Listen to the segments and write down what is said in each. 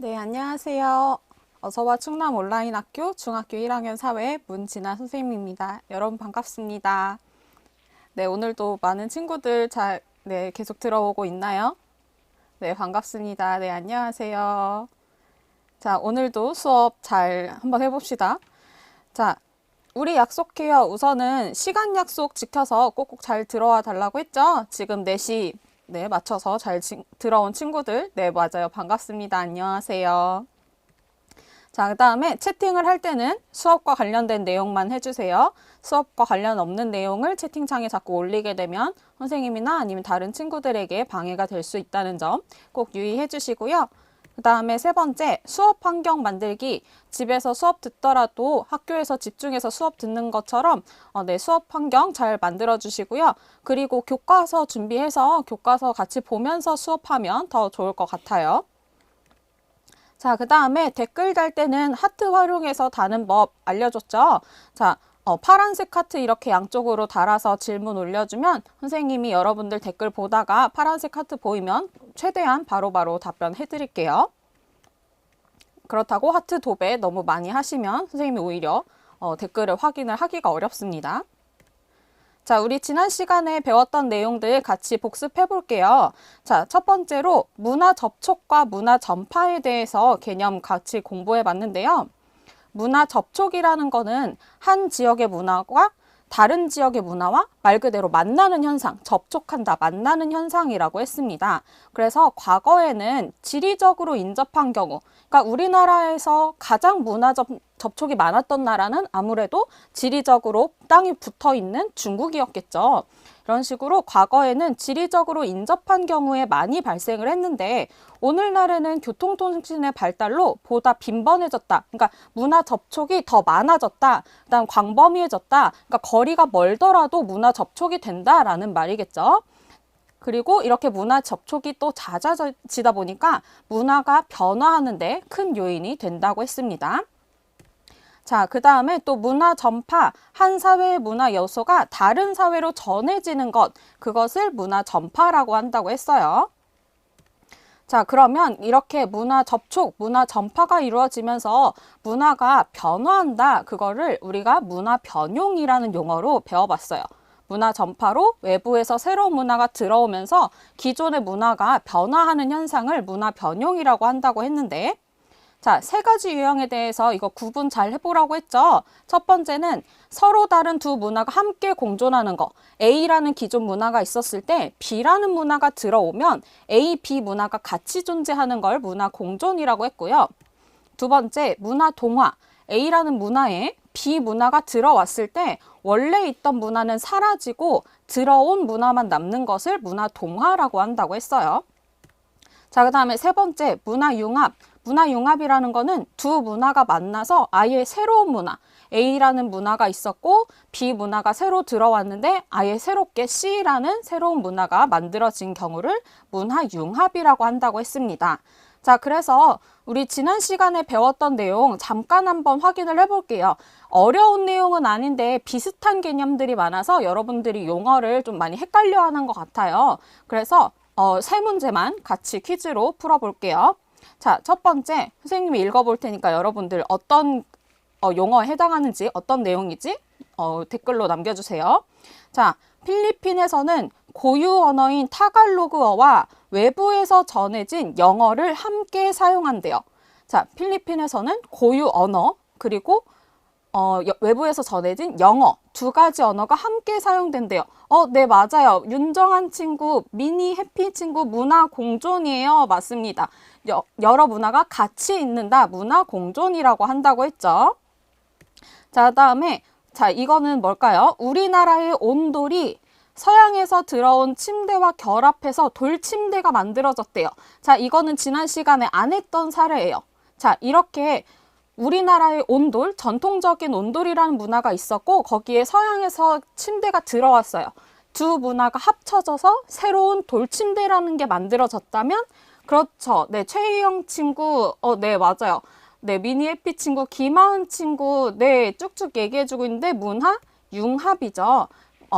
네, 안녕하세요. 어서와 충남 온라인학교 중학교 1학년 사회 문진아 선생님입니다. 여러분 반갑습니다. 네, 오늘도 많은 친구들 계속 들어오고 있나요? 네, 반갑습니다. 네, 안녕하세요. 자, 오늘도 수업 잘 한번 해봅시다. 자, 우리 약속해요. 우선은 시간 약속 지켜서 꼭꼭 잘 들어와 달라고 했죠? 지금 4시 맞춰서 들어온 친구들. 네, 맞아요. 반갑습니다. 안녕하세요. 자, 그 다음에 채팅을 할 때는 수업과 관련된 내용만 해주세요. 수업과 관련 없는 내용을 채팅창에 자꾸 올리게 되면 선생님이나 아니면 다른 친구들에게 방해가 될 수 있다는 점 꼭 유의해 주시고요. 그 다음에 3번째, 수업 환경 만들기. 집에서 수업 듣더라도 학교에서 집중해서 수업 듣는 것처럼 수업 환경 잘 만들어 주시고요. 그리고 교과서 준비해서 교과서 같이 보면서 수업하면 더 좋을 것 같아요. 자, 그 다음에 댓글 달 때는 하트 활용해서 다는 법 알려줬죠? 자, 파란색 하트 이렇게 양쪽으로 달아서 질문 올려주면 선생님이 여러분들 댓글 보다가 파란색 하트 보이면 최대한 바로바로 답변해 드릴게요. 그렇다고 하트 도배 너무 많이 하시면 선생님이 오히려 댓글을 확인을 하기가 어렵습니다. 자, 우리 지난 시간에 배웠던 내용들 같이 복습해 볼게요. 자, 첫 번째로 문화 접촉과 문화 전파에 대해서 개념 같이 공부해 봤는데요. 문화 접촉이라는 거는 한 지역의 문화가 다른 지역의 문화와 말 그대로 만나는 현상, 접촉한다, 만나는 현상이라고 했습니다. 그래서 과거에는 지리적으로 인접한 경우, 그러니까 우리나라에서 가장 문화 접촉이 많았던 나라는 아무래도 지리적으로 땅이 붙어 있는 중국이었겠죠. 이런 식으로 과거에는 지리적으로 인접한 경우에 많이 발생을 했는데 오늘날에는 교통통신의 발달로 보다 빈번해졌다. 그러니까 문화 접촉이 더 많아졌다. 그다음 광범위해졌다. 그러니까 거리가 멀더라도 문화 접촉이 된다라는 말이겠죠. 그리고 이렇게 문화 접촉이 또 잦아지다 보니까 문화가 변화하는 데 큰 요인이 된다고 했습니다. 자, 그 다음에 또 문화 전파, 한 사회의 문화 요소가 다른 사회로 전해지는 것, 그것을 문화 전파라고 한다고 했어요. 자, 그러면 이렇게 문화 접촉, 문화 전파가 이루어지면서 문화가 변화한다, 그거를 우리가 문화 변용이라는 용어로 배워봤어요. 문화 전파로 외부에서 새로운 문화가 들어오면서 기존의 문화가 변화하는 현상을 문화 변용이라고 한다고 했는데, 자, 3가지 유형에 대해서 이거 구분 잘 해보라고 했죠. 첫 번째는 서로 다른 두 문화가 함께 공존하는 거. A라는 기존 문화가 있었을 때 B라는 문화가 들어오면 A, B 문화가 같이 존재하는 걸 문화 공존이라고 했고요. 두 번째, 문화 동화. A라는 문화에 B 문화가 들어왔을 때 원래 있던 문화는 사라지고 들어온 문화만 남는 것을 문화 동화라고 한다고 했어요. 자, 그 다음에 3번째, 문화 융합. 문화 융합이라는 거는 두 문화가 만나서 아예 새로운 문화, A라는 문화가 있었고 B 문화가 새로 들어왔는데 아예 새롭게 C라는 새로운 문화가 만들어진 경우를 문화 융합이라고 한다고 했습니다. 자, 그래서 우리 지난 시간에 배웠던 내용 잠깐 한번 확인을 해볼게요. 어려운 내용은 아닌데 비슷한 개념들이 많아서 여러분들이 용어를 좀 많이 헷갈려하는 것 같아요. 그래서 3문제만 같이 퀴즈로 풀어볼게요. 자, 첫 번째, 선생님이 읽어볼 테니까 여러분들 어떤 용어에 해당하는지, 어떤 내용이지? 댓글로 남겨주세요. 자, 필리핀에서는 고유 언어인 타갈로그어와 외부에서 전해진 영어를 함께 사용한대요. 자, 필리핀에서는 고유 언어, 그리고 외부에서 전해진 영어, 2가지 언어가 함께 사용된대요. 네, 맞아요. 윤정한 친구, 미니 해피 친구, 문화 공존이에요. 맞습니다. 여러 문화가 같이 있는다. 문화 공존이라고 한다고 했죠. 자, 다음에, 자, 이거는 뭘까요? 우리나라의 온돌이 서양에서 들어온 침대와 결합해서 돌침대가 만들어졌대요. 자, 이거는 지난 시간에 안 했던 사례예요. 자, 이렇게 우리나라의 온돌, 전통적인 온돌이라는 문화가 있었고 거기에 서양에서 침대가 들어왔어요. 두 문화가 합쳐져서 새로운 돌침대라는 게 만들어졌다면 그렇죠. 네, 최희영 친구, 네, 맞아요. 네, 미니 해피 친구, 김하은 친구, 네, 쭉쭉 얘기해주고 있는데 문화 융합이죠.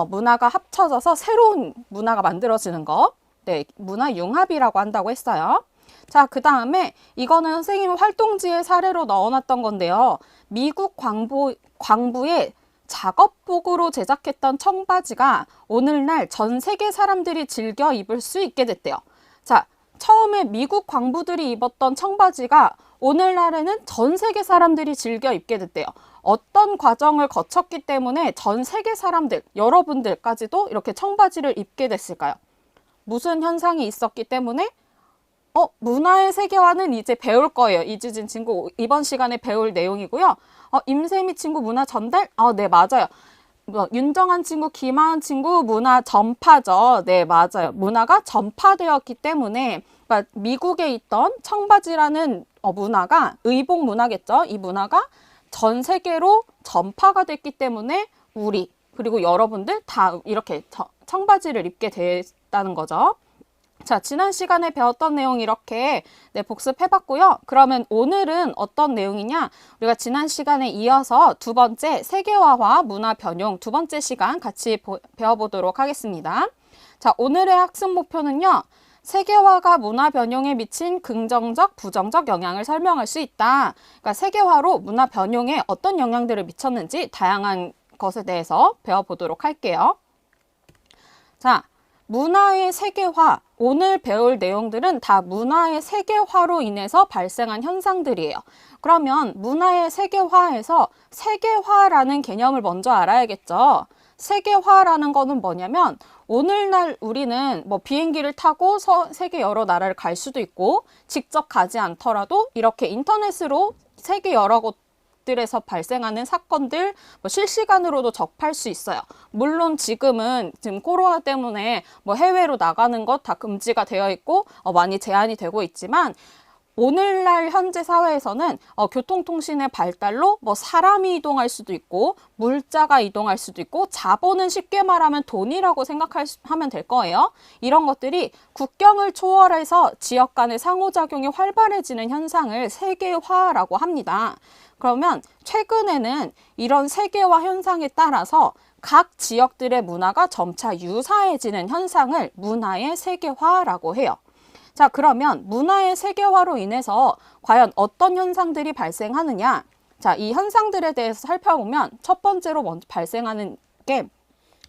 문화가 합쳐져서 새로운 문화가 만들어지는 거. 네, 문화 융합이라고 한다고 했어요. 자, 그 다음에 이거는 선생님 활동지의 사례로 넣어놨던 건데요. 미국 광부의 작업복으로 제작했던 청바지가 오늘날 전 세계 사람들이 즐겨 입을 수 있게 됐대요. 자, 처음에 미국 광부들이 입었던 청바지가 오늘날에는 전 세계 사람들이 즐겨 입게 됐대요. 어떤 과정을 거쳤기 때문에 전 세계 사람들, 여러분들까지도 이렇게 청바지를 입게 됐을까요? 무슨 현상이 있었기 때문에? 문화의 세계화는 이제 배울 거예요. 이주진 친구 이번 시간에 배울 내용이고요. 임세미 친구 문화 전달? 네, 맞아요. 윤정한 친구, 김하은 친구 문화 전파죠. 네, 맞아요. 문화가 전파되었기 때문에 그러니까 미국에 있던 청바지라는 문화가 의복 문화겠죠. 이 문화가 전 세계로 전파가 됐기 때문에 우리 그리고 여러분들 다 이렇게 청바지를 입게 됐다는 거죠. 자, 지난 시간에 배웠던 내용 이렇게 복습해봤고요. 그러면 오늘은 어떤 내용이냐? 우리가 지난 시간에 이어서 두 번째 세계화와 문화 변형 두 번째 시간 같이 배워보도록 하겠습니다. 자, 오늘의 학습 목표는요. 세계화가 문화 변형에 미친 긍정적, 부정적 영향을 설명할 수 있다. 그러니까 세계화로 문화 변형에 어떤 영향들을 미쳤는지 다양한 것에 대해서 배워보도록 할게요. 자, 문화의 세계화, 오늘 배울 내용들은 다 문화의 세계화로 인해서 발생한 현상들이에요. 그러면 문화의 세계화에서 세계화라는 개념을 먼저 알아야겠죠. 세계화라는 거는 뭐냐면 오늘날 우리는 비행기를 타고 세계 여러 나라를 갈 수도 있고 직접 가지 않더라도 이렇게 인터넷으로 세계 여러 곳들에서 발생하는 사건들 실시간으로도 접할 수 있어요. 물론 지금 코로나 때문에 해외로 나가는 것 다 금지가 되어 있고 많이 제한이 되고 있지만 오늘날 현재 사회에서는 교통통신의 발달로 사람이 이동할 수도 있고 물자가 이동할 수도 있고 자본은 쉽게 말하면 돈이라고 생각하면 될 거예요. 이런 것들이 국경을 초월해서 지역 간의 상호작용이 활발해지는 현상을 세계화라고 합니다. 그러면 최근에는 이런 세계화 현상에 따라서 각 지역들의 문화가 점차 유사해지는 현상을 문화의 세계화라고 해요. 자, 그러면 문화의 세계화로 인해서 과연 어떤 현상들이 발생하느냐? 자, 이 현상들에 대해서 살펴보면 첫 번째로 먼저 발생하는 게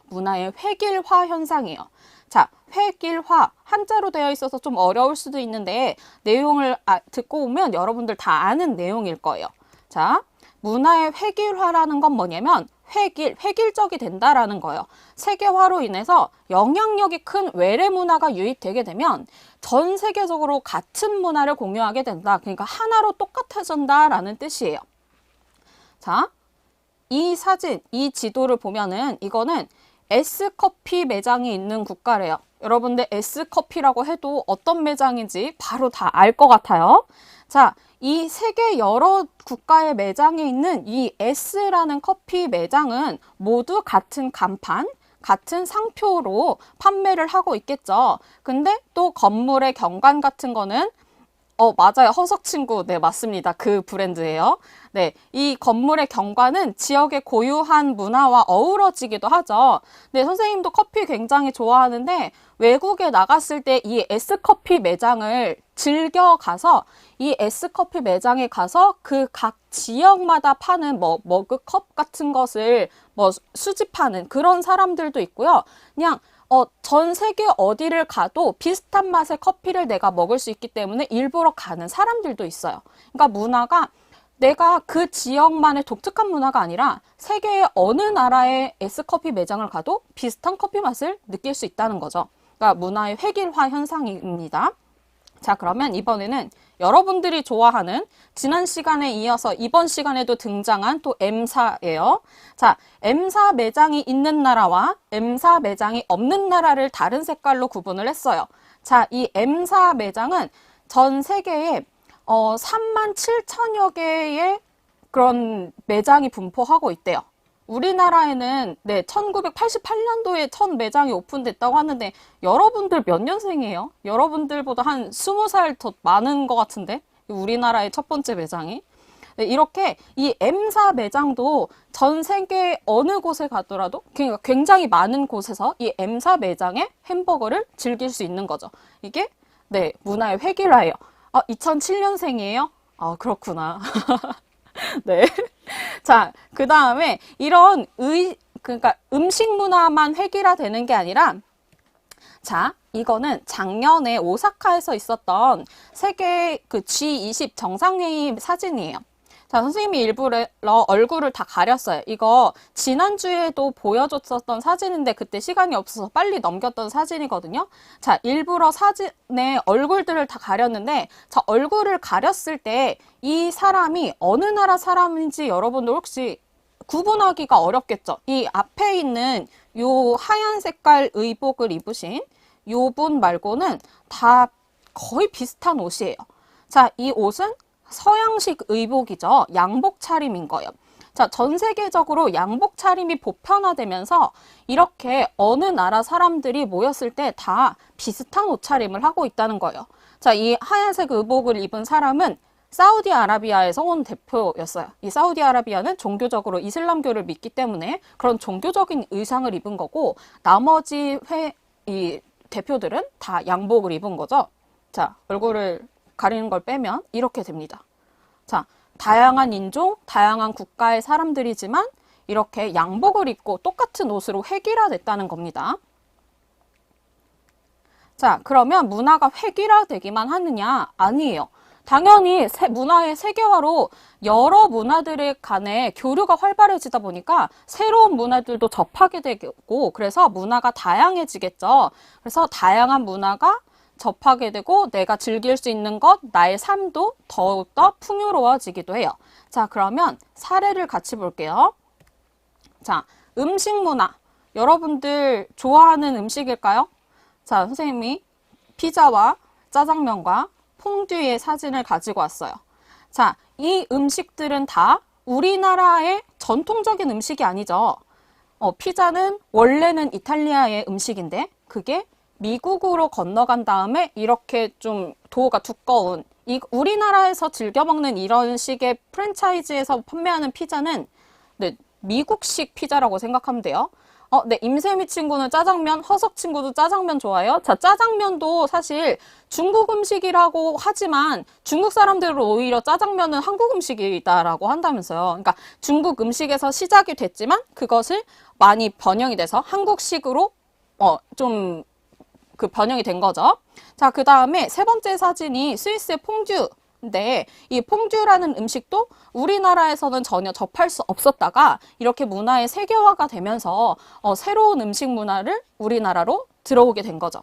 문화의 획일화 현상이에요. 자, 획일화 한자로 되어 있어서 좀 어려울 수도 있는데 내용을 듣고 오면 여러분들 다 아는 내용일 거예요. 자, 문화의 획일화라는 건 뭐냐면 획일적이 된다라는 거예요. 세계화로 인해서 영향력이 큰 외래 문화가 유입되게 되면 전 세계적으로 같은 문화를 공유하게 된다. 그러니까 하나로 똑같아진다라는 뜻이에요. 자, 이 사진, 이 지도를 보면은 이거는 S커피 매장이 있는 국가래요. 여러분들 S커피라고 해도 어떤 매장인지 바로 다 알 것 같아요. 자, 이 세계 여러 국가의 매장에 있는 이 S라는 커피 매장은 모두 같은 간판, 같은 상표로 판매를 하고 있겠죠. 근데 또 건물의 경관 같은 거는 맞아요. 허석 친구. 네, 맞습니다. 그 브랜드예요. 네, 이 건물의 경관은 지역의 고유한 문화와 어우러지기도 하죠. 네, 선생님도 커피 굉장히 좋아하는데 외국에 나갔을 때 이 S커피 매장을 즐겨 가서 이 S커피 매장에 가서 그 각 지역마다 파는 머그컵 같은 것을 수집하는 그런 사람들도 있고요. 그냥 전 세계 어디를 가도 비슷한 맛의 커피를 내가 먹을 수 있기 때문에 일부러 가는 사람들도 있어요. 그러니까 문화가 내가 그 지역만의 독특한 문화가 아니라 세계의 어느 나라의 S커피 매장을 가도 비슷한 커피 맛을 느낄 수 있다는 거죠. 그러니까 문화의 획일화 현상입니다. 자, 그러면 이번에는 여러분들이 좋아하는 지난 시간에 이어서 이번 시간에도 등장한 또 M사예요. 자, M사 매장이 있는 나라와 M사 매장이 없는 나라를 다른 색깔로 구분을 했어요. 자, 이 M사 매장은 전 세계에 37,000여 개의 그런 매장이 분포하고 있대요. 우리나라에는 1988년도에 첫 매장이 오픈됐다고 하는데 여러분들 몇 년생이에요? 여러분들보다 한 20살 더 많은 것 같은데 우리나라의 첫 번째 매장이. 이렇게 이 M사 매장도 전 세계 어느 곳에 가더라도 그러니까 굉장히 많은 곳에서 이 M사 매장의 햄버거를 즐길 수 있는 거죠. 이게 문화의 획일화예요. 2007년생이에요? 그렇구나. 네. 자, 그 다음에 이런 그러니까 음식 문화만 획일화되는 게 아니라, 자, 이거는 작년에 오사카에서 있었던 세계 그 G20 정상회의 사진이에요. 자, 선생님이 일부러 얼굴을 다 가렸어요. 이거 지난주에도 보여줬었던 사진인데 그때 시간이 없어서 빨리 넘겼던 사진이거든요. 자, 일부러 사진에 얼굴들을 다 가렸는데, 자, 얼굴을 가렸을 때 이 사람이 어느 나라 사람인지 여러분들 혹시 구분하기가 어렵겠죠? 이 앞에 있는 요 하얀 색깔 의복을 입으신 요 분 말고는 다 거의 비슷한 옷이에요. 자, 이 옷은 서양식 의복이죠. 양복 차림인 거예요. 자, 전 세계적으로 양복 차림이 보편화되면서 이렇게 어느 나라 사람들이 모였을 때 다 비슷한 옷차림을 하고 있다는 거예요. 자, 이 하얀색 의복을 입은 사람은 사우디아라비아에서 온 대표였어요. 이 사우디아라비아는 종교적으로 이슬람교를 믿기 때문에 그런 종교적인 의상을 입은 거고, 나머지 이 대표들은 다 양복을 입은 거죠. 자, 얼굴을 가리는 걸 빼면 이렇게 됩니다. 자, 다양한 인종, 다양한 국가의 사람들이지만 이렇게 양복을 입고 똑같은 옷으로 획일화됐다는 겁니다. 자, 그러면 문화가 획일화되기만 하느냐? 아니에요. 당연히 문화의 세계화로 여러 문화들에 간에 교류가 활발해지다 보니까 새로운 문화들도 접하게 되고, 그래서 문화가 다양해지겠죠. 그래서 다양한 문화가 접하게 되고 내가 즐길 수 있는 것, 나의 삶도 더욱더 풍요로워지기도 해요. 자, 그러면 사례를 같이 볼게요. 자, 음식 문화. 여러분들 좋아하는 음식일까요? 자, 선생님이 피자와 짜장면과 퐁듀의 사진을 가지고 왔어요. 자, 이 음식들은 다 우리나라의 전통적인 음식이 아니죠. 피자는 원래는 이탈리아의 음식인데 그게 미국으로 건너간 다음에 이렇게 좀 도우가 두꺼운, 우리나라에서 즐겨 먹는 이런 식의 프랜차이즈에서 판매하는 피자는, 네, 미국식 피자라고 생각하면 돼요. 네, 임세미 친구는 짜장면, 허석 친구도 짜장면 좋아해요. 자, 짜장면도 사실 중국 음식이라고 하지만 중국 사람들은 오히려 짜장면은 한국 음식이다라고 한다면서요. 그러니까 중국 음식에서 시작이 됐지만 그것을 많이 번영이 돼서 한국식으로 좀 그 번영이 된 거죠. 자, 그 다음에 세 번째 사진이 스위스의 퐁듀인데, 이 퐁듀라는 음식도 우리나라에서는 전혀 접할 수 없었다가 이렇게 문화의 세계화가 되면서 새로운 음식 문화를 우리나라로 들어오게 된 거죠.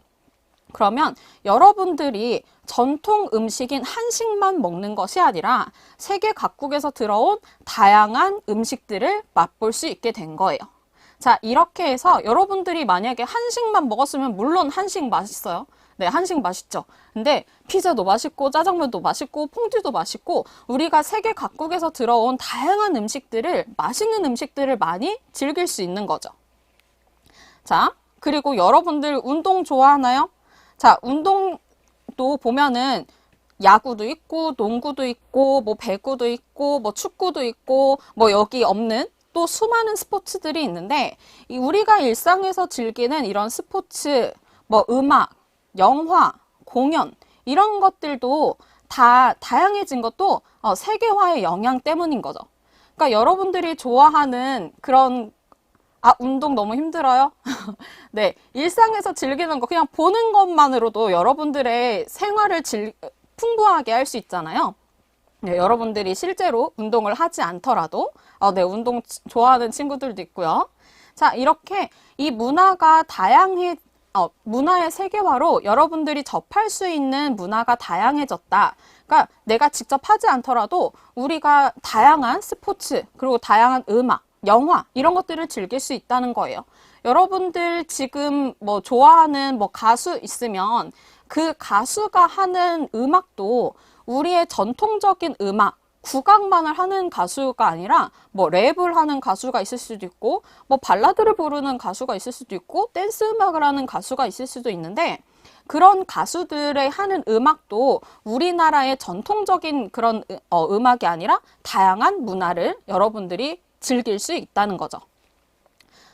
그러면 여러분들이 전통 음식인 한식만 먹는 것이 아니라 세계 각국에서 들어온 다양한 음식들을 맛볼 수 있게 된 거예요. 자, 이렇게 해서 여러분들이 만약에 한식만 먹었으면 물론 한식 맛있어요. 네, 한식 맛있죠. 근데 피자도 맛있고 짜장면도 맛있고 퐁듀도 맛있고 우리가 세계 각국에서 들어온 다양한 음식들을, 맛있는 음식들을 많이 즐길 수 있는 거죠. 자, 그리고 여러분들 운동 좋아하나요? 자, 운동도 보면은 야구도 있고 농구도 있고 뭐 배구도 있고 뭐 축구도 있고 뭐 여기 없는 또 수많은 스포츠들이 있는데, 우리가 일상에서 즐기는 이런 스포츠, 뭐 음악, 영화, 공연 이런 것들도 다 다양해진 것도 세계화의 영향 때문인 거죠. 그러니까 여러분들이 좋아하는 그런, 운동 너무 힘들어요? 네, 일상에서 즐기는 거 그냥 보는 것만으로도 여러분들의 생활을 풍부하게 할 수 있잖아요. 네, 여러분들이 실제로 운동을 하지 않더라도 네, 운동 좋아하는 친구들도 있고요. 자, 이렇게 이 문화가 문화의 세계화로 여러분들이 접할 수 있는 문화가 다양해졌다. 그러니까 내가 직접 하지 않더라도 우리가 다양한 스포츠, 그리고 다양한 음악, 영화 이런 것들을 즐길 수 있다는 거예요. 여러분들 지금 뭐 좋아하는 뭐 가수 있으면 그 가수가 하는 음악도 우리의 전통적인 음악, 국악만을 하는 가수가 아니라 뭐 랩을 하는 가수가 있을 수도 있고 뭐 발라드를 부르는 가수가 있을 수도 있고 댄스 음악을 하는 가수가 있을 수도 있는데, 그런 가수들의 하는 음악도 우리나라의 전통적인 그런 음악이 아니라 다양한 문화를 여러분들이 즐길 수 있다는 거죠.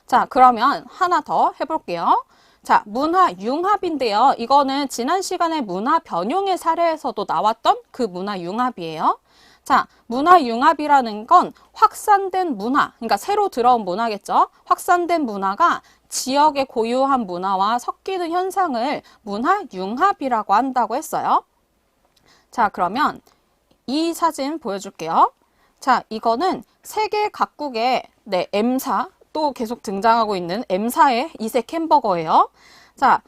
자, 그러면 하나 더 해볼게요. 자, 문화융합인데요. 이거는 지난 시간에 문화변용의 사례에서도 나왔던 그 문화융합이에요. 자, 문화융합이라는 건 확산된 문화, 그러니까 새로 들어온 문화겠죠. 확산된 문화가 지역의 고유한 문화와 섞이는 현상을 문화융합이라고 한다고 했어요. 자, 그러면 이 사진 보여줄게요. 자, 이거는 세계 각국의 M사, 또 계속 등장하고 있는 M사의 이색 햄버거예요. 자,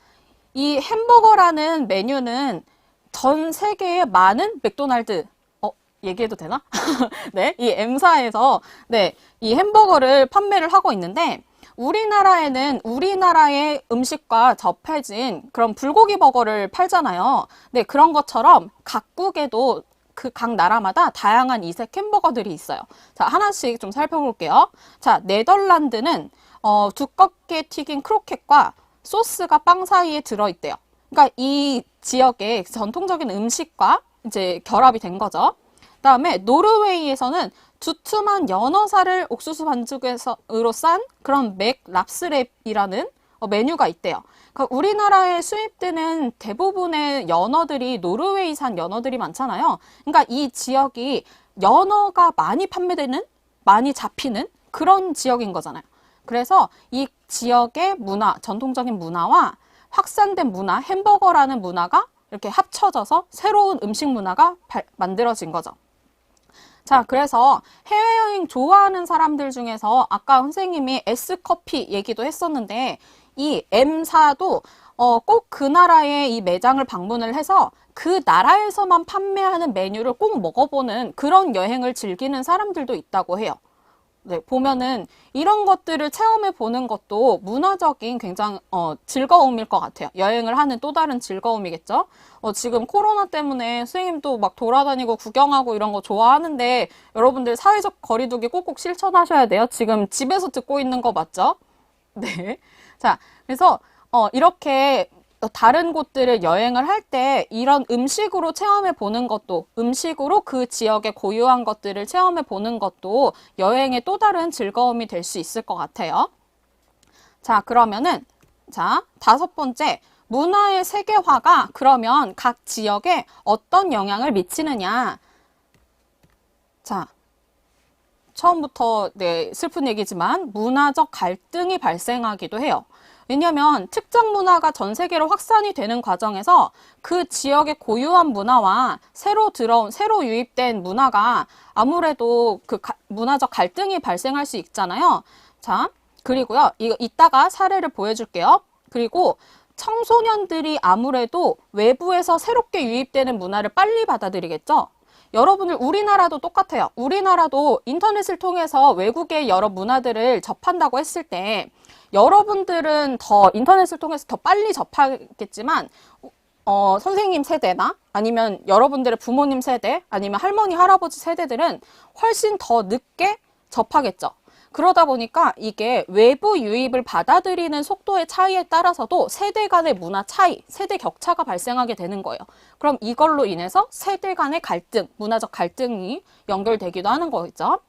이 햄버거라는 메뉴는 전 세계의 많은 맥도날드, 얘기해도 되나? 네, 이 M사에서 이 햄버거를 판매를 하고 있는데 우리나라에는 우리나라의 음식과 접해진 그런 불고기 버거를 팔잖아요. 네, 그런 것처럼 각국에도 그 각 나라마다 다양한 이색 햄버거들이 있어요. 자, 하나씩 좀 살펴볼게요. 자, 네덜란드는 두껍게 튀긴 크로켓과 소스가 빵 사이에 들어있대요. 그러니까 이 지역의 전통적인 음식과 이제 결합이 된 거죠. 그다음에 노르웨이에서는 두툼한 연어살을 옥수수 반죽으로 싼 그런 맥 랍스랩이라는 메뉴가 있대요. 그러니까 우리나라에 수입되는 대부분의 연어들이 노르웨이산 연어들이 많잖아요. 그러니까 이 지역이 연어가 많이 판매되는, 많이 잡히는 그런 지역인 거잖아요. 그래서 이 지역의 문화, 전통적인 문화와 확산된 문화, 햄버거라는 문화가 이렇게 합쳐져서 새로운 음식 문화가 만들어진 거죠. 자, 그래서 해외여행 좋아하는 사람들 중에서 아까 선생님이 S커피 얘기도 했었는데 이 M사도 꼭 그 나라의 이 매장을 방문을 해서 그 나라에서만 판매하는 메뉴를 꼭 먹어보는 그런 여행을 즐기는 사람들도 있다고 해요. 네, 보면은 이런 것들을 체험해 보는 것도 문화적인 굉장히 즐거움일 것 같아요. 여행을 하는 또 다른 즐거움이겠죠. 지금 코로나 때문에 선생님도 막 돌아다니고 구경하고 이런 거 좋아하는데 여러분들 사회적 거리두기 꼭꼭 실천하셔야 돼요. 지금 집에서 듣고 있는 거 맞죠? 네. 자, 그래서 이렇게 다른 곳들을 여행을 할 때 이런 음식으로 체험해 보는 것도, 음식으로 그 지역의 고유한 것들을 체험해 보는 것도 여행의 또 다른 즐거움이 될 수 있을 것 같아요. 자, 그러면은 자, 5번째, 문화의 세계화가 그러면 각 지역에 어떤 영향을 미치느냐. 자, 처음부터 슬픈 얘기지만 문화적 갈등이 발생하기도 해요. 왜냐하면 특정 문화가 전 세계로 확산이 되는 과정에서 그 지역의 고유한 문화와 새로 유입된 문화가 아무래도 그 문화적 갈등이 발생할 수 있잖아요. 자, 그리고요, 이따가 사례를 보여줄게요. 그리고 청소년들이 아무래도 외부에서 새롭게 유입되는 문화를 빨리 받아들이겠죠. 여러분들 우리나라도 똑같아요. 우리나라도 인터넷을 통해서 외국의 여러 문화들을 접한다고 했을 때 여러분들은 더 인터넷을 통해서 더 빨리 접하겠지만 선생님 세대나 아니면 여러분들의 부모님 세대 아니면 할머니 할아버지 세대들은 훨씬 더 늦게 접하겠죠. 그러다 보니까 이게 외부 유입을 받아들이는 속도의 차이에 따라서도 세대 간의 문화 차이, 세대 격차가 발생하게 되는 거예요. 그럼 이걸로 인해서 세대 간의 갈등, 문화적 갈등이 연결되기도 하는 거겠죠.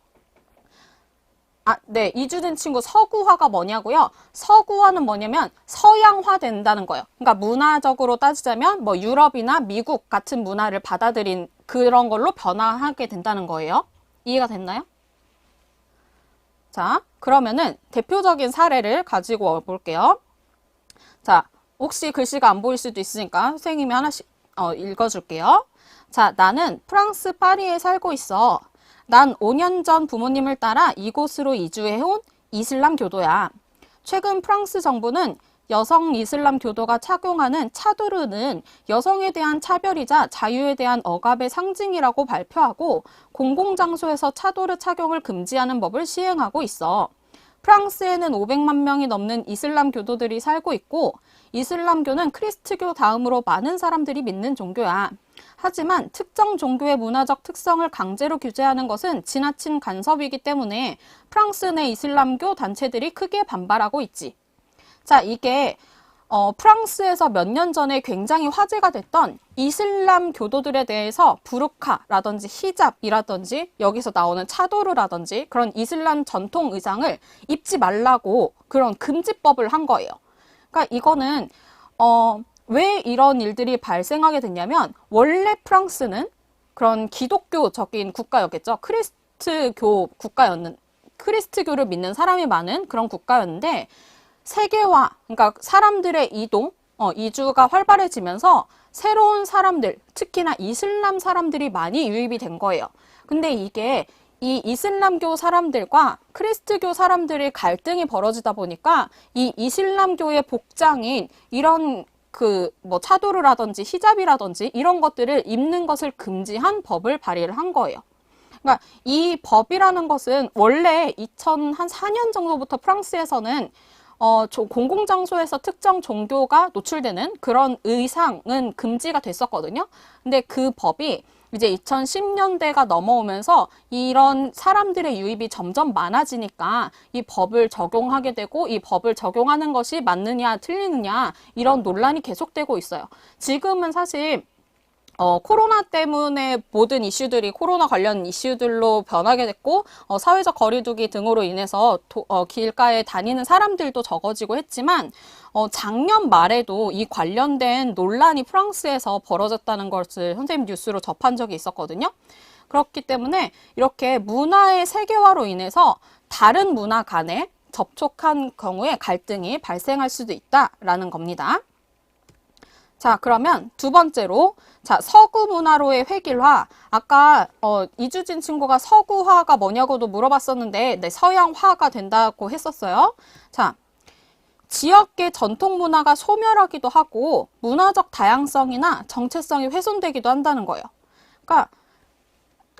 네. 이주진 친구 서구화가 뭐냐고요? 서구화는 뭐냐면 서양화 된다는 거예요. 그러니까 문화적으로 따지자면 뭐 유럽이나 미국 같은 문화를 받아들인 그런 걸로 변화하게 된다는 거예요. 이해가 됐나요? 자, 그러면은 대표적인 사례를 가지고 와볼게요. 자, 혹시 글씨가 안 보일 수도 있으니까 선생님이 하나씩 읽어줄게요. 자, 나는 프랑스 파리에 살고 있어. 난 5년 전 부모님을 따라 이곳으로 이주해온 이슬람 교도야. 최근 프랑스 정부는 여성 이슬람 교도가 착용하는 차도르는 여성에 대한 차별이자 자유에 대한 억압의 상징이라고 발표하고 공공장소에서 차도르 착용을 금지하는 법을 시행하고 있어. 프랑스에는 500만 명이 넘는 이슬람 교도들이 살고 있고 이슬람교는 크리스트교 다음으로 많은 사람들이 믿는 종교야. 하지만 특정 종교의 문화적 특성을 강제로 규제하는 것은 지나친 간섭이기 때문에 프랑스 내 이슬람교 단체들이 크게 반발하고 있지. 자, 이게 프랑스에서 몇 년 전에 굉장히 화제가 됐던 이슬람 교도들에 대해서 부르카라든지 히잡이라든지 여기서 나오는 차도르라든지 그런 이슬람 전통 의상을 입지 말라고 그런 금지법을 한 거예요. 그러니까 이거는 왜 이런 일들이 발생하게 됐냐면 원래 프랑스는 그런 기독교적인 국가였겠죠. 크리스트교를 믿는 사람이 많은 그런 국가였는데 세계화, 그러니까 사람들의 이주가 활발해지면서 새로운 사람들, 특히나 이슬람 사람들이 많이 유입이 된 거예요. 근데 이게 이 이슬람교 사람들과 크리스트교 사람들의 갈등이 벌어지다 보니까 이 이슬람교의 복장인 이런 차도를 하든지 히잡이라든지 이런 것들을 입는 것을 금지한 법을 발의를 한 거예요. 그러니까 이 법이라는 것은 원래 2004년 정도부터 프랑스에서는 공공장소에서 특정 종교가 노출되는 그런 의상은 금지가 됐었거든요. 근데 그 법이 이제 2010년대가 넘어오면서 이런 사람들의 유입이 점점 많아지니까 이 법을 적용하게 되고 이 법을 적용하는 것이 맞느냐 틀리느냐 이런 논란이 계속되고 있어요. 지금은 사실 코로나 때문에 모든 이슈들이 코로나 관련 이슈들로 변하게 됐고 사회적 거리두기 등으로 인해서 길가에 다니는 사람들도 적어지고 했지만 작년 말에도 이 관련된 논란이 프랑스에서 벌어졌다는 것을 선생님 뉴스로 접한 적이 있었거든요. 그렇기 때문에 이렇게 문화의 세계화로 인해서 다른 문화 간에 접촉한 경우에 갈등이 발생할 수도 있다라는 겁니다. 자, 그러면 두 번째로, 자, 서구 문화로의 획일화. 아까, 이주진 친구가 서구화가 뭐냐고도 물어봤었는데, 네, 서양화가 된다고 했었어요. 자, 지역의 전통 문화가 소멸하기도 하고, 문화적 다양성이나 정체성이 훼손되기도 한다는 거예요. 그러니까,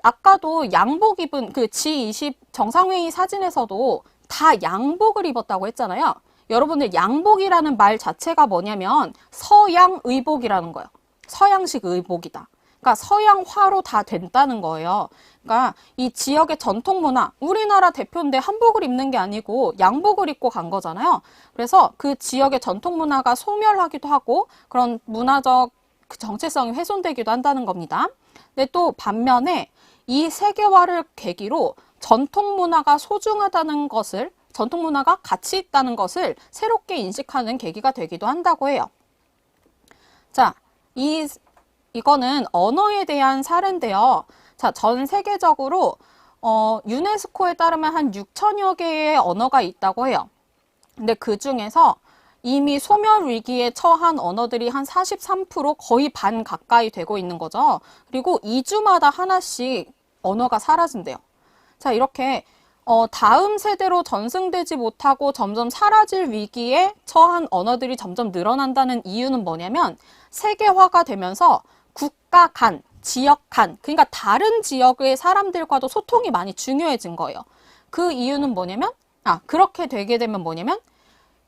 아까도 양복 입은 그 G20 정상회의 사진에서도 다 양복을 입었다고 했잖아요. 여러분들 양복이라는 말 자체가 뭐냐면 서양 의복이라는 거예요. 서양식 의복이다. 그러니까 서양화로 다 된다는 거예요. 그러니까 이 지역의 전통 문화, 우리나라 대표인데 한복을 입는 게 아니고 양복을 입고 간 거잖아요. 그래서 그 지역의 전통 문화가 소멸하기도 하고 그런 문화적 정체성이 훼손되기도 한다는 겁니다. 근데 또 반면에 이 세계화를 계기로 전통 문화가 소중하다는 것을 전통 문화가 가치 있다는 것을 새롭게 인식하는 계기가 되기도 한다고 해요. 자, 이거는 언어에 대한 사례인데요. 자, 전 세계적으로 유네스코에 따르면 한 6천여 개의 언어가 있다고 해요. 근데 그 중에서 이미 소멸 위기에 처한 언어들이 한 43% 거의 반 가까이 되고 있는 거죠. 그리고 2주마다 하나씩 언어가 사라진대요. 자, 이렇게 다음 세대로 전승되지 못하고 점점 사라질 위기에 처한 언어들이 점점 늘어난다는 이유는 뭐냐면 세계화가 되면서 국가 간, 지역 간, 그러니까 다른 지역의 사람들과도 소통이 많이 중요해진 거예요. 그 이유는 뭐냐면, 그렇게 되게 되면 뭐냐면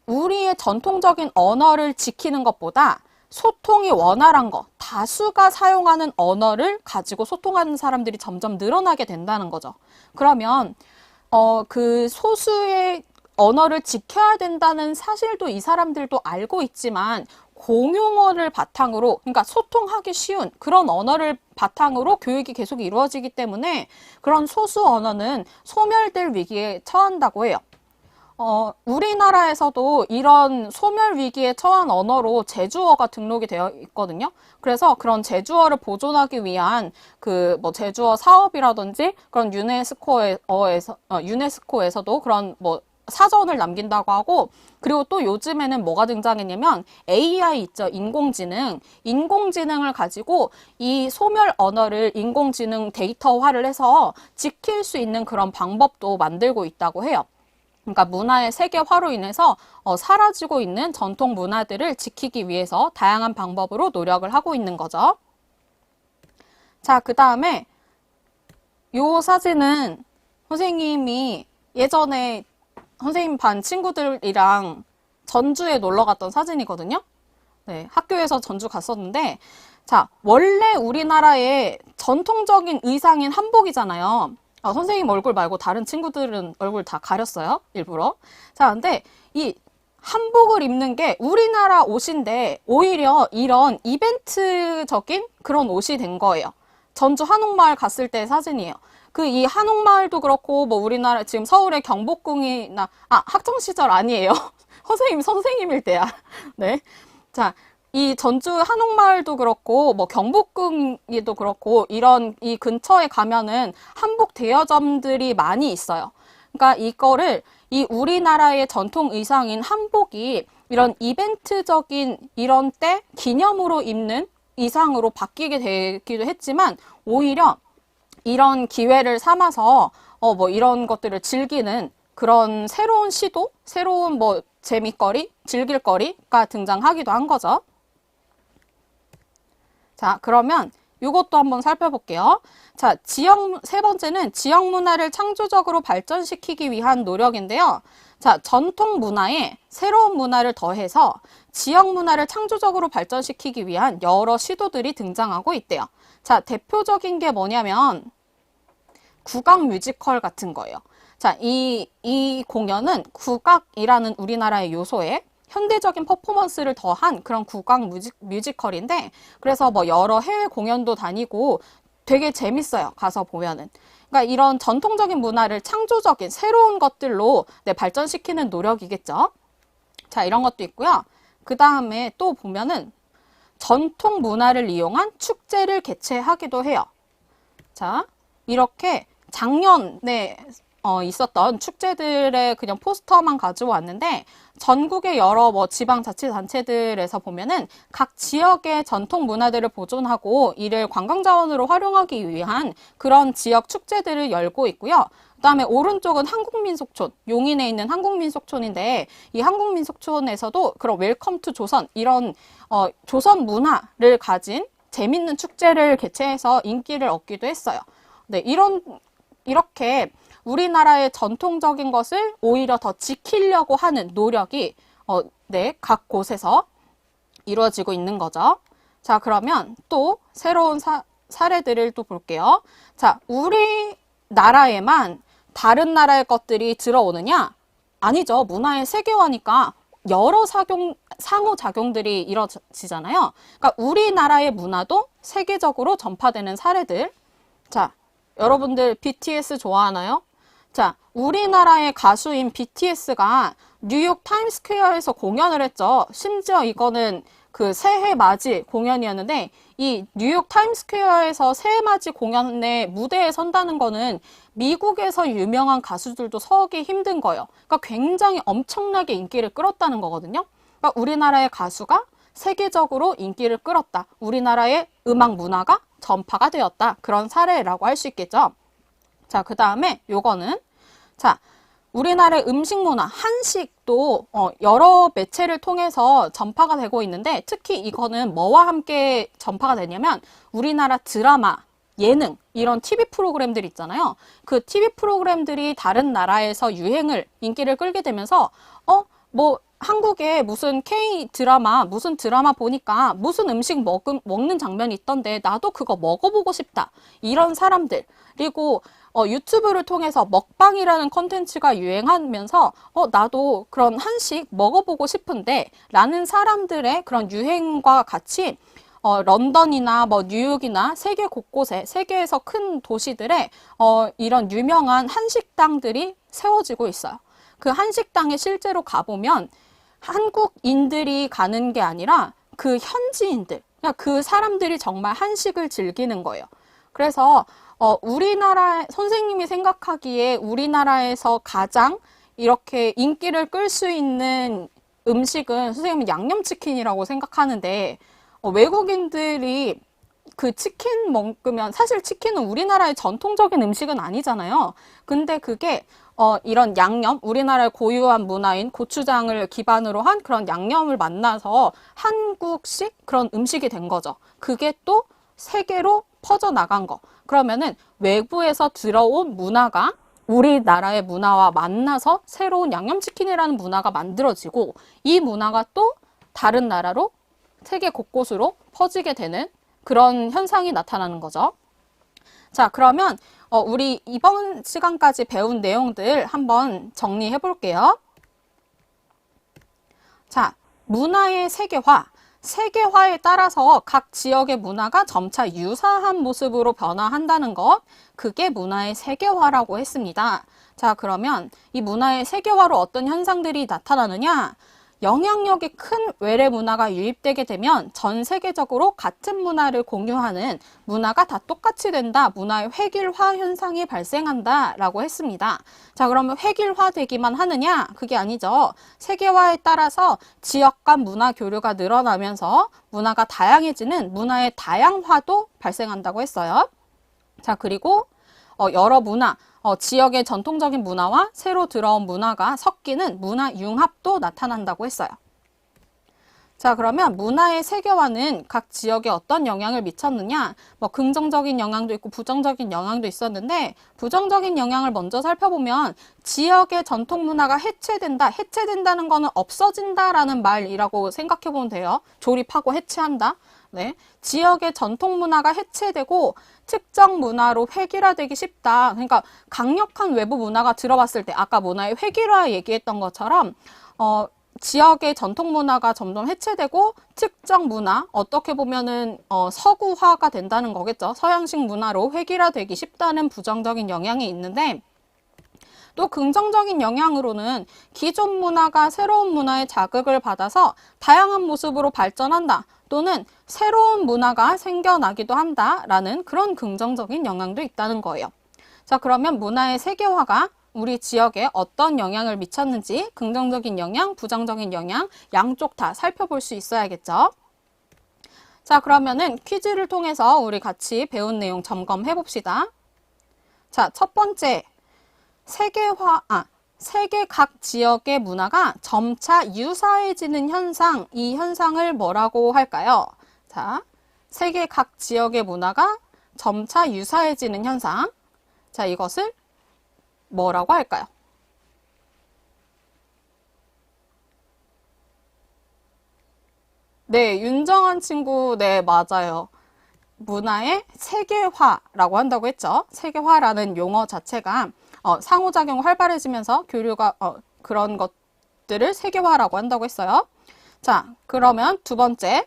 우리의 전통적인 언어를 지키는 것보다 소통이 원활한 거, 다수가 사용하는 언어를 가지고 소통하는 사람들이 점점 늘어나게 된다는 거죠. 그러면 그 소수의 언어를 지켜야 된다는 사실도 이 사람들도 알고 있지만 공용어를 바탕으로, 그러니까 소통하기 쉬운 그런 언어를 바탕으로 교육이 계속 이루어지기 때문에 그런 소수 언어는 소멸될 위기에 처한다고 해요. 우리나라에서도 이런 소멸 위기에 처한 언어로 제주어가 등록이 되어 있거든요. 그래서 그런 제주어를 보존하기 위한 제주어 사업이라든지 그런 유네스코에서도 그런 사전을 남긴다고 하고, 그리고 또 요즘에는 뭐가 등장했냐면 AI 있죠. 인공지능을 가지고 이 소멸 언어를 인공지능 데이터화를 해서 지킬 수 있는 그런 방법도 만들고 있다고 해요. 그러니까 문화의 세계화로 인해서 사라지고 있는 전통 문화들을 지키기 위해서 다양한 방법으로 노력을 하고 있는 거죠. 자, 그 다음에 요 사진은 선생님이 예전에 선생님 반 친구들이랑 전주에 놀러 갔던 사진이거든요. 네, 학교에서 전주 갔었는데, 자, 원래 우리나라의 전통적인 의상인 한복이잖아요. 선생님 얼굴 말고 다른 친구들은 얼굴 다 가렸어요, 일부러. 자, 근데 이 한복을 입는 게 우리나라 옷인데 오히려 이런 이벤트적인 그런 옷이 된 거예요. 전주 한옥마을 갔을 때 사진이에요. 이 한옥마을도 그렇고 우리나라 지금 서울의 경복궁이나 학창시절 아니에요. 선생님일 때야. 네. 자, 이 전주 한옥마을도 그렇고, 뭐 경복궁이도 그렇고, 이 근처에 가면은 한복 대여점들이 많이 있어요. 그러니까 이 우리나라의 전통 의상인 한복이 이런 이벤트적인 이런 때 기념으로 입는 의상으로 바뀌게 되기도 했지만, 오히려 이런 기회를 삼아서 뭐 이런 것들을 즐기는 그런 새로운 시도, 새로운 뭐 재밌거리, 즐길거리가 등장하기도 한 거죠. 자, 그러면 이것도 한번 살펴볼게요. 자, 세 번째는 지역 문화를 창조적으로 발전시키기 위한 노력인데요. 자, 전통 문화에 새로운 문화를 더해서 지역 문화를 창조적으로 발전시키기 위한 여러 시도들이 등장하고 있대요. 자, 대표적인 게 뭐냐면 국악 뮤지컬 같은 거예요. 자, 이 공연은 국악이라는 우리나라의 요소에 현대적인 퍼포먼스를 더한 그런 국악 뮤지컬인데, 그래서 뭐 여러 해외 공연도 다니고 되게 재밌어요. 가서 보면은. 그러니까 이런 전통적인 문화를 창조적인 새로운 것들로 발전시키는 노력이겠죠. 자, 이런 것도 있고요. 그 다음에 또 보면은 전통 문화를 이용한 축제를 개최하기도 해요. 자, 이렇게 작년에 있었던 축제들의 그냥 포스터만 가지고 왔는데, 전국의 여러 뭐 지방자치단체들에서 보면은 각 지역의 전통 문화들을 보존하고 이를 관광자원으로 활용하기 위한 그런 지역 축제들을 열고 있고요. 그 다음에 오른쪽은 한국민속촌, 용인에 있는 한국민속촌인데, 이 한국민속촌에서도 그런 웰컴 투 조선, 이런 조선 문화를 가진 재밌는 축제를 개최해서 인기를 얻기도 했어요. 네, 이렇게 우리나라의 전통적인 것을 오히려 더 지키려고 하는 노력이 각 곳에서 이루어지고 있는 거죠. 자, 그러면 또 새로운 사례들을 또 볼게요. 자, 우리나라에만 다른 나라의 것들이 들어오느냐? 아니죠. 문화의 세계화니까 여러 상호작용들이 이루어지잖아요. 그러니까 우리나라의 문화도 세계적으로 전파되는 사례들. 자, 여러분들 BTS 좋아하나요? 자, 우리나라의 가수인 BTS가 뉴욕 타임스퀘어에서 공연을 했죠. 심지어 이거는 그 새해 맞이 공연이었는데, 이 뉴욕 타임스퀘어에서 새해 맞이 공연에 무대에 선다는 거는 미국에서 유명한 가수들도 서기 힘든 거예요. 그러니까 굉장히 엄청나게 인기를 끌었다는 거거든요. 그러니까 우리나라의 가수가 세계적으로 인기를 끌었다. 우리나라의 음악 문화가 전파가 되었다. 그런 사례라고 할 수 있겠죠. 자, 그 다음에 요거는, 자, 우리나라의 음식 문화, 한식도 여러 매체를 통해서 전파가 되고 있는데, 특히 이거는 뭐와 함께 전파가 되냐면 우리나라 드라마, 예능, 이런 TV 프로그램들 있잖아요. 그 TV 프로그램들이 다른 나라에서 인기를 끌게 되면서 뭐 한국에 무슨 무슨 드라마 보니까 무슨 음식 먹는 장면이 있던데 나도 그거 먹어보고 싶다. 이런 사람들. 그리고 유튜브를 통해서 먹방이라는 컨텐츠가 유행하면서 나도 그런 한식 먹어보고 싶은데 라는 사람들의 그런 유행과 같이 런던이나 뭐 뉴욕이나 세계 곳곳에, 세계에서 큰 도시들에 이런 유명한 한식당들이 세워지고 있어요. 그 한식당에 실제로 가보면 한국인들이 가는 게 아니라 그 현지인들, 그냥 그 사람들이 정말 한식을 즐기는 거예요. 그래서 선생님이 생각하기에 우리나라에서 가장 이렇게 인기를 끌 수 있는 음식은 선생님은 양념치킨이라고 생각하는데, 외국인들이 그 치킨 먹으면, 사실 치킨은 우리나라의 전통적인 음식은 아니잖아요. 근데 그게 이런 양념, 우리나라의 고유한 문화인 고추장을 기반으로 한 그런 양념을 만나서 한국식 그런 음식이 된 거죠. 그게 또 세계로 퍼져나간 거. 그러면은 외부에서 들어온 문화가 우리나라의 문화와 만나서 새로운 양념치킨이라는 문화가 만들어지고, 이 문화가 또 다른 나라로, 세계 곳곳으로 퍼지게 되는 그런 현상이 나타나는 거죠. 자, 그러면 우리 이번 시간까지 배운 내용들 한번 정리해 볼게요. 자, 문화의 세계화. 세계화에 따라서 각 지역의 문화가 점차 유사한 모습으로 변화한다는 것, 그게 문화의 세계화라고 했습니다. 자, 그러면 이 문화의 세계화로 어떤 현상들이 나타나느냐? 영향력이 큰 외래 문화가 유입되게 되면 전 세계적으로 같은 문화를 공유하는 문화가 다 똑같이 된다. 문화의 획일화 현상이 발생한다. 라고 했습니다. 자, 그러면 획일화되기만 하느냐? 그게 아니죠. 세계화에 따라서 지역 간 문화 교류가 늘어나면서 문화가 다양해지는 문화의 다양화도 발생한다고 했어요. 자, 그리고 여러 문화, 지역의 전통적인 문화와 새로 들어온 문화가 섞이는 문화 융합도 나타난다고 했어요. 자, 그러면 문화의 세계화는 각 지역에 어떤 영향을 미쳤느냐? 뭐 긍정적인 영향도 있고 부정적인 영향도 있었는데 부정적인 영향을 먼저 살펴보면 지역의 전통 문화가 해체된다. 해체된다는 거는 없어진다라는 말이라고 생각해 보면 돼요. 조립하고 해체한다. 네. 지역의 전통 문화가 해체되고 특정 문화로 획일화되기 쉽다. 그러니까 강력한 외부 문화가 들어왔을 때 아까 문화의 획일화 얘기했던 것처럼 지역의 전통 문화가 점점 해체되고 특정 문화, 어떻게 보면은 서구화가 된다는 거겠죠. 서양식 문화로 획일화되기 쉽다는 부정적인 영향이 있는데 또 긍정적인 영향으로는 기존 문화가 새로운 문화의 자극을 받아서 다양한 모습으로 발전한다. 또는 새로운 문화가 생겨나기도 한다라는 그런 긍정적인 영향도 있다는 거예요. 자, 그러면 문화의 세계화가 우리 지역에 어떤 영향을 미쳤는지 긍정적인 영향, 부정적인 영향 양쪽 다 살펴볼 수 있어야겠죠. 자, 그러면은 퀴즈를 통해서 우리 같이 배운 내용 점검해 봅시다. 자, 첫 번째 세계 각 지역의 문화가 점차 유사해지는 현상, 이 현상을 뭐라고 할까요? 자, 세계 각 지역의 문화가 점차 유사해지는 현상. 자, 이것을 뭐라고 할까요? 네, 윤정한 친구, 네, 맞아요. 문화의 세계화라고 한다고 했죠. 세계화라는 용어 자체가 상호작용이 활발해지면서 교류가 그런 것들을 세계화라고 한다고 했어요. 자, 그러면 두 번째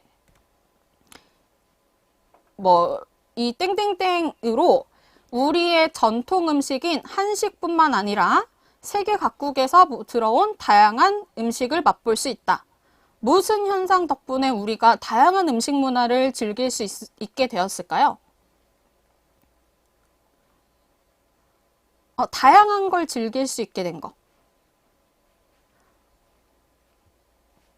이 땡땡땡으로 우리의 전통 음식인 한식뿐만 아니라 세계 각국에서 들어온 다양한 음식을 맛볼 수 있다. 무슨 현상 덕분에 우리가 다양한 음식 문화를 즐길 수 있게 되었을까요? 다양한 걸 즐길 수 있게 된 거.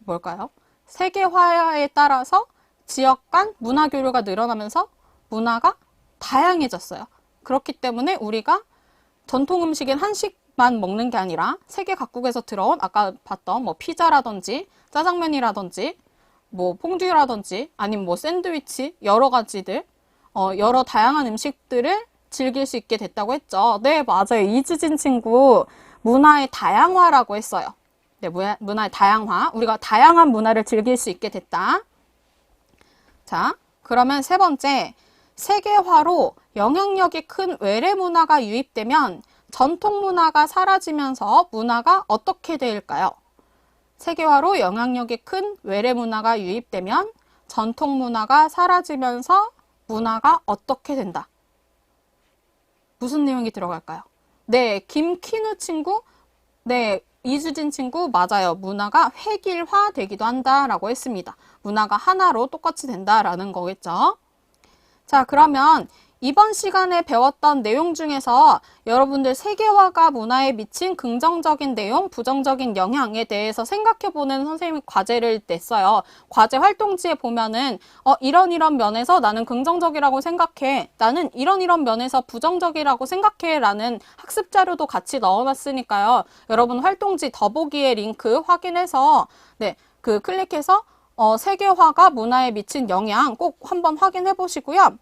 뭘까요? 세계화에 따라서 지역 간 문화 교류가 늘어나면서 문화가 다양해졌어요. 그렇기 때문에 우리가 전통 음식인 한식만 먹는 게 아니라 세계 각국에서 들어온 아까 봤던 뭐 피자라든지 짜장면이라든지 뭐 퐁듀라든지 아니면 뭐 샌드위치 여러 가지들 여러 다양한 음식들을 즐길 수 있게 됐다고 했죠. 네, 맞아요. 이주진 친구 문화의 다양화라고 했어요. 네, 문화의 다양화. 우리가 다양한 문화를 즐길 수 있게 됐다. 자, 그러면 세 번째 세계화로 영향력이 큰 외래 문화가 유입되면 전통 문화가 사라지면서 문화가 어떻게 될까요? 세계화로 영향력이 큰 외래 문화가 유입되면 전통 문화가 사라지면서 문화가 어떻게 된다? 무슨 내용이 들어갈까요? 네, 김키누 친구, 네, 이수진 친구 맞아요. 문화가 획일화 되기도 한다라고 했습니다. 문화가 하나로 똑같이 된다라는 거겠죠. 자, 그러면 이번 시간에 배웠던 내용 중에서 여러분들 세계화가 문화에 미친 긍정적인 내용, 부정적인 영향에 대해서 생각해보는 선생님이 과제를 냈어요. 과제 활동지에 보면은 이런 면에서 나는 긍정적이라고 생각해. 나는 이런 면에서 부정적이라고 생각해. 라는 학습 자료도 같이 넣어놨으니까요. 여러분 활동지 더보기의 링크 확인해서 네, 클릭해서 세계화가 문화에 미친 영향 꼭 한번 확인해 보시고요.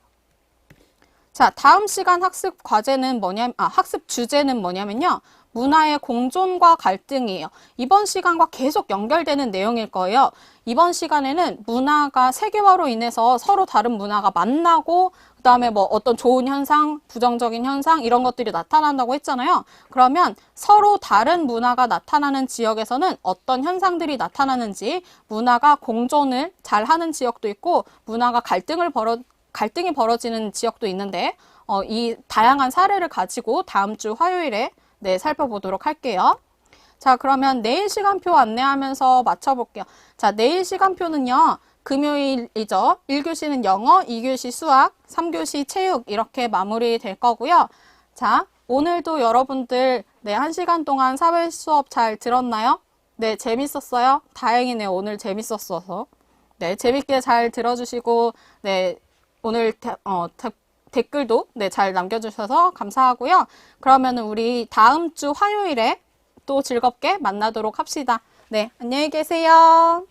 자, 다음 시간 학습 과제는 학습 주제는 뭐냐면요. 문화의 공존과 갈등이에요. 이번 시간과 계속 연결되는 내용일 거예요. 이번 시간에는 문화가 세계화로 인해서 서로 다른 문화가 만나고 그다음에 뭐 어떤 좋은 현상, 부정적인 현상 이런 것들이 나타난다고 했잖아요. 그러면 서로 다른 문화가 나타나는 지역에서는 어떤 현상들이 나타나는지 문화가 공존을 잘 하는 지역도 있고 문화가 갈등이 벌어지는 지역도 있는데 이 다양한 사례를 가지고 다음 주 화요일에 네, 살펴보도록 할게요. 자, 그러면 내일 시간표 안내하면서 맞춰볼게요. 자, 내일 시간표는요. 금요일이죠. 1교시는 영어, 2교시 수학, 3교시 체육 이렇게 마무리 될 거고요. 자, 오늘도 여러분들 1시간 동안 사회 수업 잘 들었나요? 네, 재밌었어요? 다행이네요. 오늘 재밌었어서. 네, 재밌게 잘 들어주시고, 네, 오늘 댓글도 잘 남겨주셔서 감사하고요. 그러면은 우리 다음 주 화요일에 또 즐겁게 만나도록 합시다. 네, 안녕히 계세요.